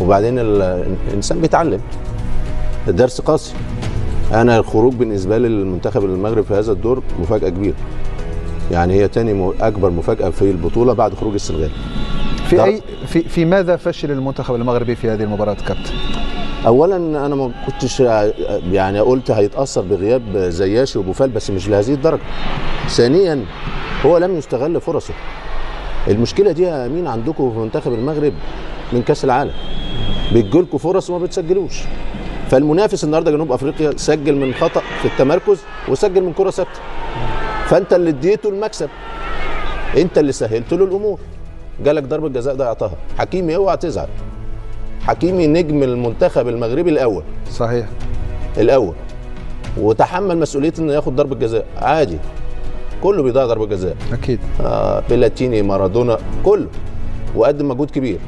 وبعدين الانسان بيتعلم. الدرس قاسي. انا الخروج بالنسبه لي للمنتخب المغرب في هذا الدور مفاجاه كبيره. يعني هي تاني اكبر مفاجاه في البطوله بعد خروج السنغال. في ماذا فشل المنتخب المغربي في هذه المباراه كابتن؟ اولا انا ما كنتش يعني قلت هيتاثر بغياب زياشي وبوفال، بس مش لهذه الدرجه. ثانيا هو لم يستغل فرصه. المشكله دي يا امين عندكم في منتخب المغرب من كاس العالم، بتجيلكوا فرص وما بتسجلوش. فالمنافس النهارده جنوب افريقيا سجل من خطا في التمركز وسجل من كره ثابته، فانت اللي اديته المكسب، انت اللي سهلت له الامور. جالك ضربه جزاء ضيعتها. حكيمي اوعى تزعل، حكيمي نجم المنتخب المغربي الاول. صحيح الاول، وتحمل مسؤوليه انه ياخد ضربه جزاء عادي. كله بيضيع ضربه جزاء اكيد. بلاتيني، مارادونا، كله، وقدم مجهود كبير.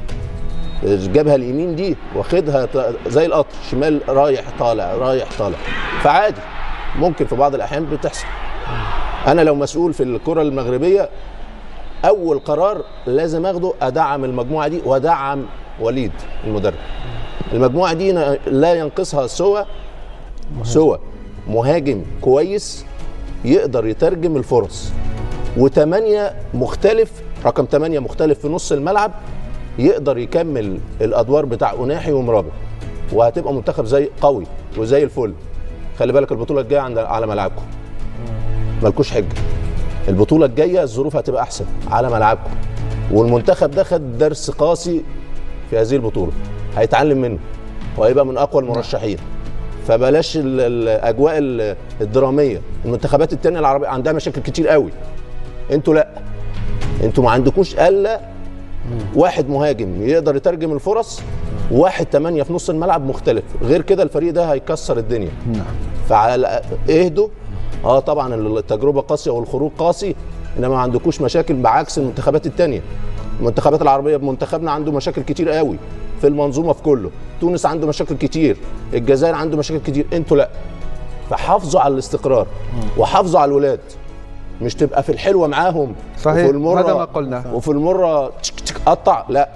جابها اليمين دي واخدها زي القطر، شمال رايح طالع رايح طالع، فعادي ممكن في بعض الاحيان بتحصل. انا لو مسؤول في الكره المغربيه اول قرار لازم اخده ادعم المجموعه دي وادعم وليد المدرب. المجموعه دي لا ينقصها سوى مهاجم كويس يقدر يترجم الفرص، وثمانية مختلف، رقم 8 مختلف في نص الملعب يقدر يكمل الادوار بتاع أناحي ومرابط، وهتبقى منتخب زي قوي وزي الفل. خلي بالك البطوله الجايه على ملعبكم، مالكوش حجه. البطوله الجايه الظروف هتبقى احسن على ملعبكم، والمنتخب ده خد درس قاسي في هذه البطوله، هيتعلم منه وهيبقى من اقوى المرشحين. فبلاش الاجواء الدراميه. المنتخبات الثانيه العربيه عندها مشاكل كتير قوي، انتوا لا، انتوا ما عندكوش الا واحد مهاجم يقدر يترجم الفرص، وواحد 8 في نص الملعب مختلف. غير كده الفريق ده هيكسر الدنيا. فعلى اهدوا. طبعا التجربه قاسيه والخروج قاسي، انما ما عندكوش مشاكل بعكس المنتخبات الثانيه. المنتخبات العربيه منتخبنا عنده مشاكل كتير قوي في المنظومه في كله. تونس عنده مشاكل كتير، الجزائر عنده مشاكل كتير، انتوا لا. فحافظوا على الاستقرار وحافظوا على الولاد، مش تبقى في الحلوه معاهم صحيح. وفي المره هذا ما قلنا، وفي المره قطع، لا.